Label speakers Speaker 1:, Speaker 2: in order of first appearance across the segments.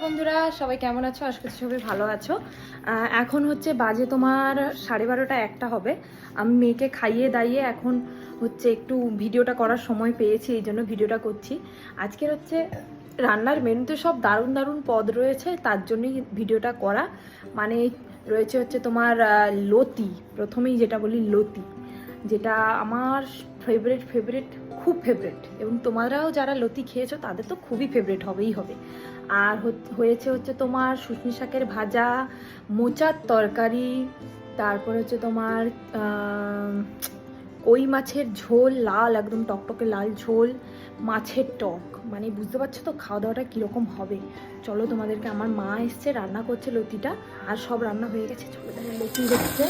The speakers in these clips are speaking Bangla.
Speaker 1: বন্ধুরা, সবাই কেমন আছো? আশা করছি সবাই ভালো আছো। এখন হচ্ছে বাজে তোমার 12:30 একটা হবে। আমি মেয়েকে খাইয়ে দাইয়ে এখন হচ্ছে একটু ভিডিওটা করার সময় পেয়েছি, এই জন্য ভিডিওটা করছি। আজকের হচ্ছে রান্নার মেনুতে সব দারুণ দারুণ পদ রয়েছে, তার জন্যই ভিডিওটা করা। মানে রয়েছে হচ্ছে তোমার লতি, প্রথমেই যেটা বলি লতি, যেটা আমার ফেভারিট খুব ফেভারিট, এবং তোমরাও যারা লতি খেয়েছো তাদের তো খুবই ফেভারিট হবেই হবে। আর হয়েছে হচ্ছে তোমার শুশনি শাকের ভাজা, মোচার তরকারি, তারপর হচ্ছে তোমার কই মাছের ঝোল, লাল একদম টকটকে লাল ঝোল, মাছের টক। মানে বুঝতে পারছো তো খাওয়া দাওয়াটা কীরকম হবে। চলো তোমাদেরকে, আমার মা এসছে, রান্না করছে লতিটা, আর সব রান্না হয়ে গেছে। চলো লতি হচ্ছে,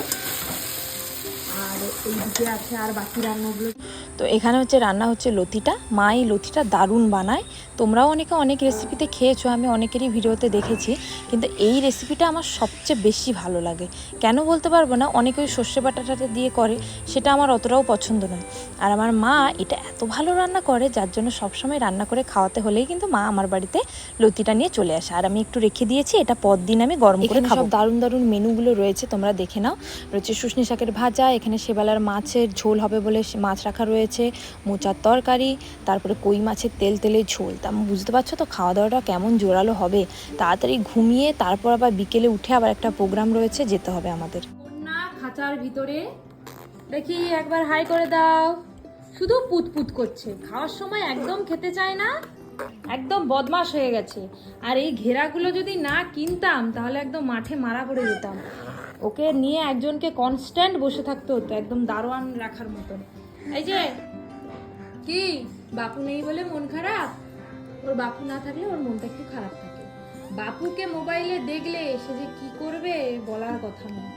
Speaker 1: আর এইদিকে আছে আর বাকি রান্নাগুলো। তো এখানে হচ্ছে রান্না হচ্ছে লতিটা। মা এই লতিটা দারুণ বানায়। তোমরাও অনেকে অনেক রেসিপিতে খেয়েছো, আমি অনেকেরই ভিডিওতে দেখেছি, কিন্তু এই রেসিপিটা আমার সবচেয়ে বেশি ভালো লাগে। কেন বলতে পারবো না, অনেকে ওই সর্ষে বাটাটা দিয়ে করে, সেটা আমার অতটাও পছন্দ নয়। আর আমার মা এটা এত ভালো রান্না করে, যার জন্য সবসময় রান্না করে খাওয়াতে হলেই কিন্তু মা আমার বাড়িতে লতিটা নিয়ে চলে আসে। আর আমি একটু রেখে দিয়েছি, এটা পরদিন আমি গরম করে খাবো। সব দারুণ দারুণ মেনুগুলো রয়েছে, তোমরা দেখে নাও। রয়েছে শুশনি শাকের ভাজা, এখানে সেবেলার মাছের ঝোল হবে বলে মাছ রাখা রয়েছে, মোচার তরকারি, তারপরে কই মাছের তেলে ঝোল। তা বুঝতে পারছো তো খাওয়া দাওয়াটা কেমন জোরালো হবে। তাড়াতাড়ি ঘুমিয়ে তারপর আবার বিকেলে উঠে আবার একটা প্রোগ্রাম রয়েছে, যেতে হবে আমাদের। কন্যা খাঁচার ভিতরে দেখি, একবার হাই করে দাও। শুধু পুতপুত করছে, খাওয়ার সময় একদম খেতে চায় না, একদম বদমাশ হয়ে গেছে। আর এই ঘেরাগুলো যদি না কিনতাম তাহলে একদম মাঠে মারা পড়ে যেতাম। ওকে নিয়ে একজনকে কনস্ট্যান্ট বসে থাকতে হতো, একদম দারোয়ান রাখার মতন। এই যে কি, বাপু নেই বলে মন খারাপ? ওর বাপু না থাকলে ওর মনটা একটু খারাপ থাকে। বাপুকে মোবাইলে দেখলে সে যে কি করবে বলার কথা নয়।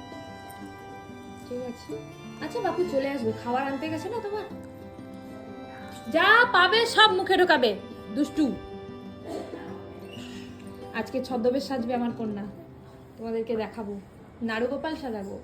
Speaker 1: ঠিক আছে, আচ্ছা বাপু চলে আসবে, খাবার আনতে গেছে না তোমার? যা পাবে সব মুখে ঢোকাবে, দুষ্টু। আজকে ছদ্মবেশ সাজবে আমার কন্যা, তোমাদেরকে দেখাবো, নাড়ুগোপাল সাজাবো।